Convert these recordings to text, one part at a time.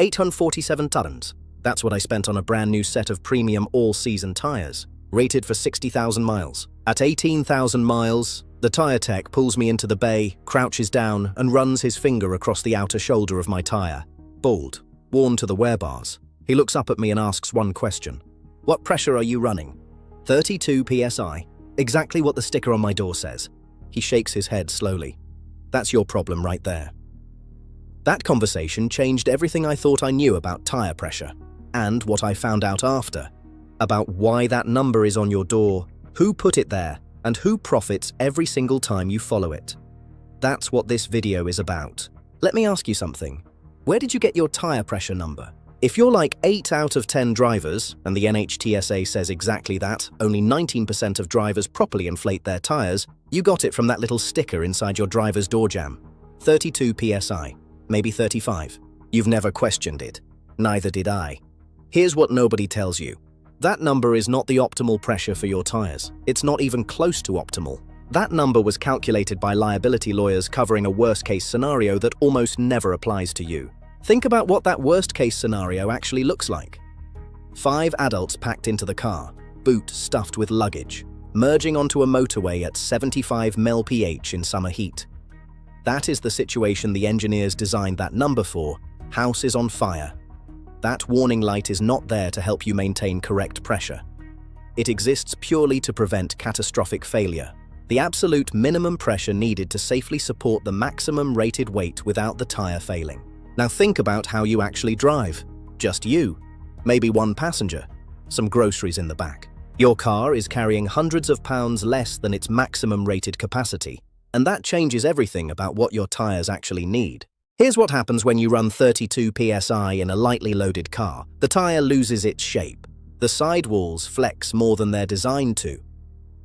847 tons. That's what I spent on a brand new set of premium all-season tires, rated for 60,000 miles. At 18,000 miles, the tire tech pulls me into the bay, crouches down, and runs his finger across the outer shoulder of my tire. Bald, worn to the wear bars. He looks up at me and asks one question. What pressure are you running? 32 PSI. Exactly what the sticker on my door says. He shakes his head slowly. That's your problem right there. That conversation changed everything I thought I knew about tire pressure, and what I found out after, about why that number is on your door, who put it there, and who profits every single time you follow it. That's what this video is about. Let me ask you something. Where did you get your tire pressure number? If you're like 8 out of 10 drivers, and the NHTSA says exactly that, only 19% of drivers properly inflate their tires, you got it from that little sticker inside your driver's door jamb. 32 PSI, maybe 35. You've never questioned it. Neither did I. Here's what nobody tells you. That number is not the optimal pressure for your tires. It's not even close to optimal. That number was calculated by liability lawyers covering a worst-case scenario that almost never applies to you. Think about what that worst-case scenario actually looks like. 5 adults packed into the car, boot stuffed with luggage, merging onto a motorway at 75 mph in summer heat. That is the situation the engineers designed that number for. House is on fire. That warning light is not there to help you maintain correct pressure. It exists purely to prevent catastrophic failure. The absolute minimum pressure needed to safely support the maximum rated weight without the tire failing. Now think about how you actually drive. Just you. Maybe one passenger. Some groceries in the back. Your car is carrying hundreds of pounds less than its maximum rated capacity, and that changes everything about what your tires actually need. Here's what happens when you run 32 PSI in a lightly loaded car. The tire loses its shape. The sidewalls flex more than they're designed to.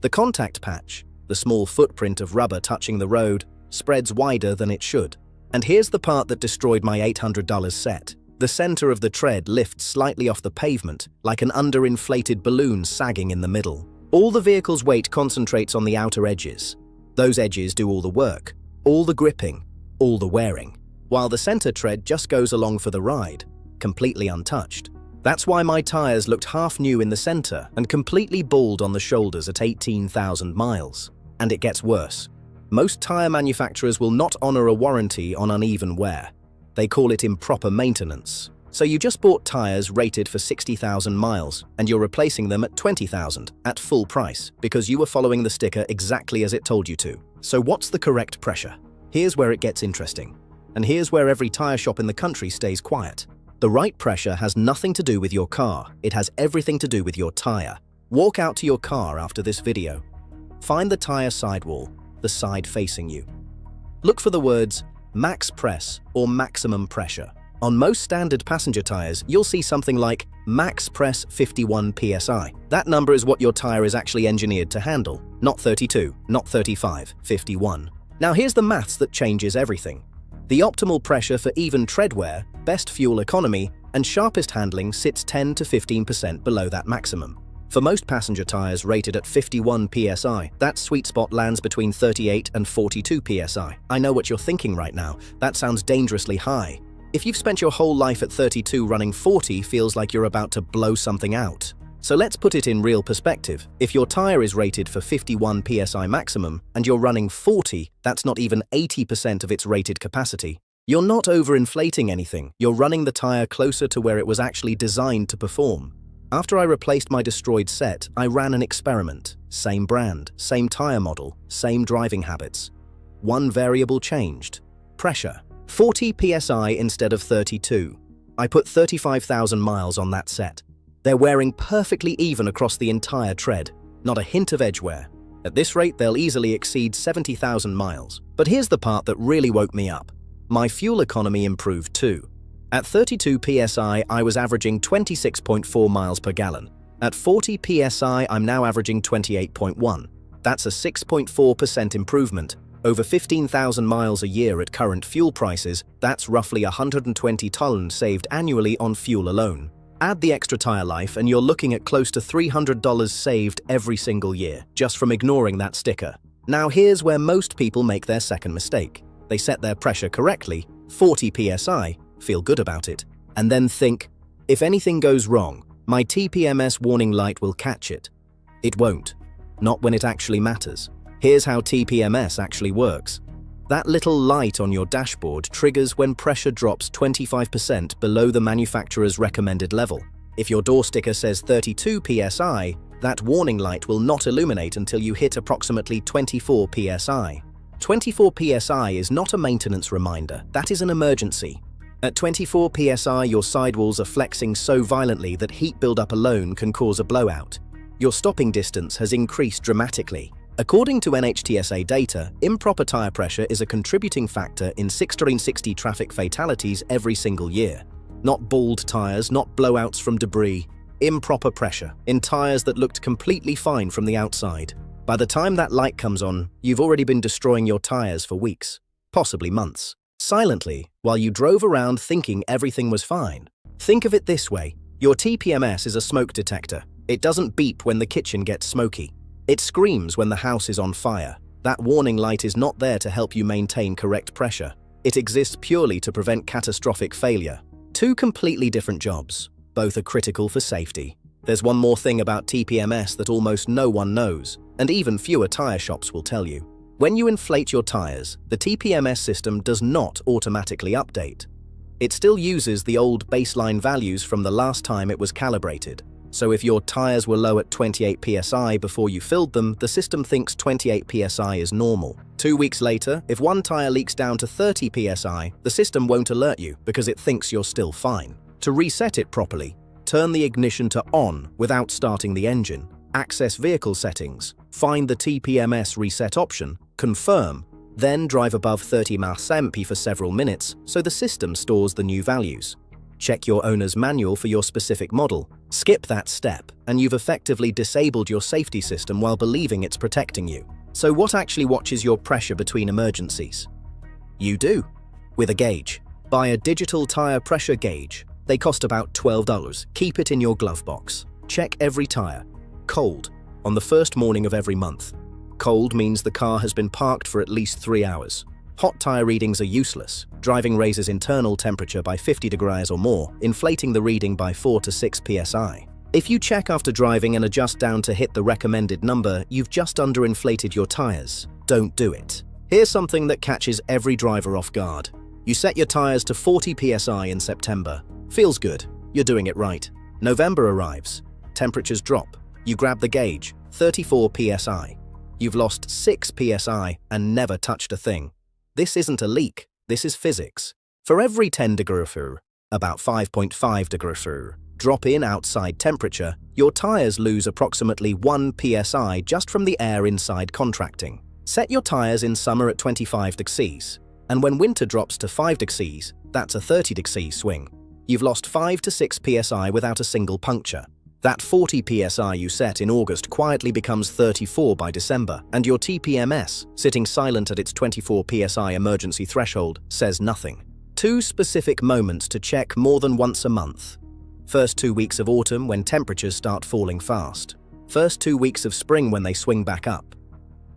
The contact patch, the small footprint of rubber touching the road, spreads wider than it should. And here's the part that destroyed my $800 set. The center of the tread lifts slightly off the pavement, like an underinflated balloon sagging in the middle. All the vehicle's weight concentrates on the outer edges. Those edges do all the work, all the gripping, all the wearing, while the center tread just goes along for the ride, completely untouched. That's why my tires looked half new in the center and completely bald on the shoulders at 18,000 miles. And it gets worse. Most tire manufacturers will not honor a warranty on uneven wear. They call it improper maintenance. So you just bought tires rated for 60,000 miles, and you're replacing them at 20,000 at full price because you were following the sticker exactly as it told you to. So what's the correct pressure? Here's where it gets interesting. And here's where every tire shop in the country stays quiet. The right pressure has nothing to do with your car. It has everything to do with your tire. Walk out to your car after this video. Find the tire sidewall, the side facing you. Look for the words max press or maximum pressure. On most standard passenger tires, you'll see something like max press 51 PSI. That number is what your tire is actually engineered to handle. Not 32, not 35, 51. Now here's the maths that changes everything. The optimal pressure for even tread wear, best fuel economy, and sharpest handling sits 10 to 15% below that maximum. For most passenger tires rated at 51 PSI, that sweet spot lands between 38 and 42 PSI. I know what you're thinking right now. That sounds dangerously high. If you've spent your whole life at 32, running 40 feels like you're about to blow something out. So let's put it in real perspective. If your tire is rated for 51 PSI maximum and you're running 40, that's not even 80% of its rated capacity. You're not overinflating anything. You're running the tire closer to where it was actually designed to perform. After I replaced my destroyed set, I ran an experiment. Same brand, same tire model, same driving habits. One variable changed. Pressure. 40 PSI instead of 32. I put 35,000 miles on that set. They're wearing perfectly even across the entire tread. Not a hint of edge wear. At this rate, they'll easily exceed 70,000 miles. But here's the part that really woke me up. My fuel economy improved too. At 32 PSI, I was averaging 26.4 miles per gallon. At 40 PSI, I'm now averaging 28.1. That's a 6.4% improvement. Over 15,000 miles a year at current fuel prices, that's roughly 120 tons saved annually on fuel alone. Add the extra tire life and you're looking at close to $300 saved every single year, just from ignoring that sticker. Now here's where most people make their second mistake. They set their pressure correctly, 40 PSI, feel good about it. And then think, if anything goes wrong, my TPMS warning light will catch it. It won't. Not when it actually matters. Here's how TPMS actually works. That little light on your dashboard triggers when pressure drops 25% below the manufacturer's recommended level. If your door sticker says 32 PSI, that warning light will not illuminate until you hit approximately 24 PSI. 24 PSI is not a maintenance reminder, that is an emergency. At 24 PSI, your sidewalls are flexing so violently that heat buildup alone can cause a blowout. Your stopping distance has increased dramatically. According to NHTSA data, improper tire pressure is a contributing factor in 660 traffic fatalities every single year. Not bald tires, not blowouts from debris. Improper pressure in tires that looked completely fine from the outside. By the time that light comes on, you've already been destroying your tires for weeks, possibly months, silently, while you drove around thinking everything was fine. Think of it this way. Your TPMS is a smoke detector. It doesn't beep when the kitchen gets smoky. It screams when the house is on fire. That warning light is not there to help you maintain correct pressure. It exists purely to prevent catastrophic failure. Two completely different jobs. Both are critical for safety. There's one more thing about TPMS that almost no one knows, and even fewer tire shops will tell you. When you inflate your tires, the TPMS system does not automatically update. It still uses the old baseline values from the last time it was calibrated. So if your tires were low at 28 PSI before you filled them, the system thinks 28 PSI is normal. 2 weeks later, if one tire leaks down to 30 PSI, the system won't alert you because it thinks you're still fine. To reset it properly, turn the ignition to on without starting the engine, access vehicle settings, find the TPMS reset option, confirm, then drive above 30 mph for several minutes so the system stores the new values. Check your owner's manual for your specific model. Skip that step, and you've effectively disabled your safety system while believing it's protecting you. So what actually watches your pressure between emergencies? You do. With a gauge. Buy a digital tire pressure gauge. They cost about $12. Keep it in your glove box. Check every tire. Cold. On the first morning of every month. Cold means the car has been parked for at least 3 hours. Hot tire readings are useless. Driving raises internal temperature by 50 degrees or more, inflating the reading by 4 to 6 psi. If you check after driving and adjust down to hit the recommended number, you've just underinflated your tires. Don't do it. Here's something that catches every driver off guard. You set your tires to 40 psi in September. Feels good. You're doing it right. November arrives. Temperatures drop. You grab the gauge. 34 psi. You've lost 6 psi and never touched a thing. This isn't a leak, this is physics. For every 10 degrees, about 5.5 degrees, drop in outside temperature, your tires lose approximately 1 psi just from the air inside contracting. Set your tires in summer at 25 degrees, and when winter drops to 5 degrees, that's a 30 degree swing. You've lost 5 to 6 psi without a single puncture. That 40 psi you set in August quietly becomes 34 by December, and your TPMS, sitting silent at its 24 psi emergency threshold, says nothing. 2 specific moments to check more than once a month. First 2 weeks of autumn when temperatures start falling fast. First 2 weeks of spring when they swing back up.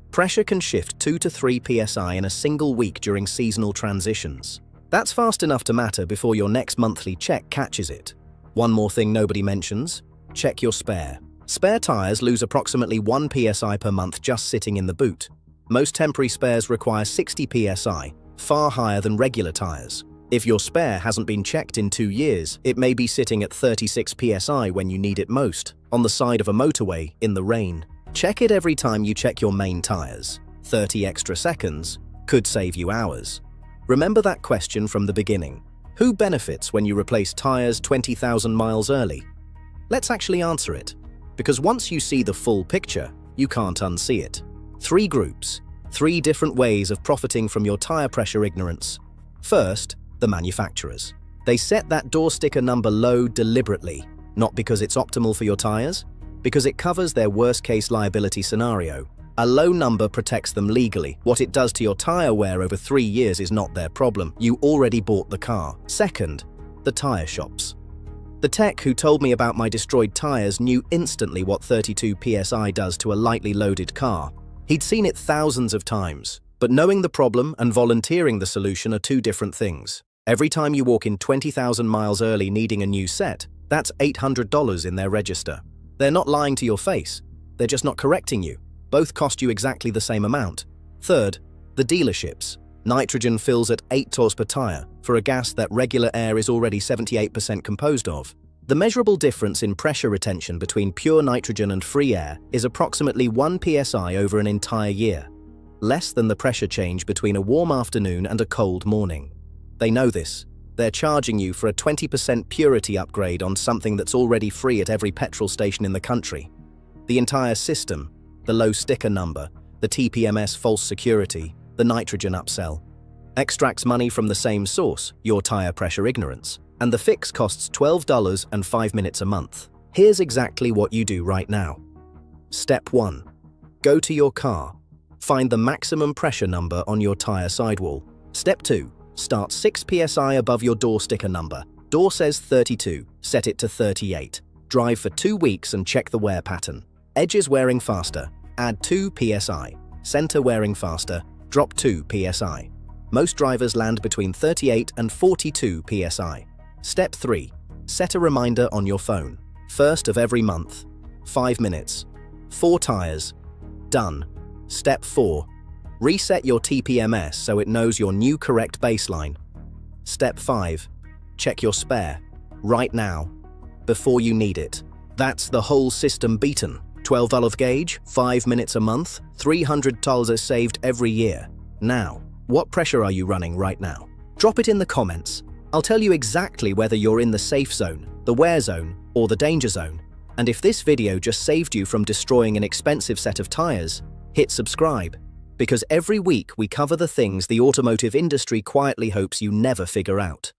Pressure can shift 2 to 3 psi in a single week during seasonal transitions. That's fast enough to matter before your next monthly check catches it. One more thing nobody mentions. Check your spare. Spare tires lose approximately 1 psi per month just sitting in the boot. Most temporary spares require 60 psi, far higher than regular tires. If your spare hasn't been checked in 2 years, it may be sitting at 36 psi when you need it most, on the side of a motorway, in the rain. Check it every time you check your main tires. 30 extra seconds could save you hours. Remember that question from the beginning. Who benefits when you replace tires 20,000 miles early? Let's actually answer it, because once you see the full picture, you can't unsee it. 3 groups, 3 different ways of profiting from your tire pressure ignorance. First, the manufacturers. They set that door sticker number low deliberately, not because it's optimal for your tires, because it covers their worst-case liability scenario. A low number protects them legally. What it does to your tire wear over 3 years is not their problem. You already bought the car. Second, the tire shops. The tech who told me about my destroyed tires knew instantly what 32 psi does to a lightly loaded car. He'd seen it thousands of times, but knowing the problem and volunteering the solution are 2 different things. Every time you walk in 20,000 miles early needing a new set, that's $800 in their register. They're not lying to your face. They're just not correcting you. Both cost you exactly the same amount. Third, the dealerships. Nitrogen fills at 8 torrs per tire for a gas that regular air is already 78% composed of. The measurable difference in pressure retention between pure nitrogen and free air is approximately 1 PSI over an entire year, less than the pressure change between a warm afternoon and a cold morning. They know this. They're charging you for a 20% purity upgrade on something that's already free at every petrol station in the country. The entire system, the low sticker number, the TPMS false security, the nitrogen upsell, extracts money from the same source, your tire pressure ignorance, and the fix costs $12 and 5 minutes a month. Here's exactly what you do right now. Step 1. Go to your car. Find the maximum pressure number on your tire sidewall. Step 2. Start 6 PSI above your door sticker number. Door says 32, set it to 38. Drive for 2 weeks and check the wear pattern. Edges wearing faster, add 2 PSI. Center wearing faster, drop 2 PSI. Most drivers land between 38 and 42 PSI. Step 3. Set a reminder on your phone. First of every month. 5 minutes. 4 tires. Done. Step 4. Reset your TPMS so it knows your new correct baseline. Step 5. Check your spare. Right now. Before you need it. That's the whole system beaten. $12 gauge, 5 minutes a month, $300 saved every year. Now, what pressure are you running right now? Drop it in the comments. I'll tell you exactly whether you're in the safe zone, the wear zone, or the danger zone. And if this video just saved you from destroying an expensive set of tires, hit subscribe. Because every week we cover the things the automotive industry quietly hopes you never figure out.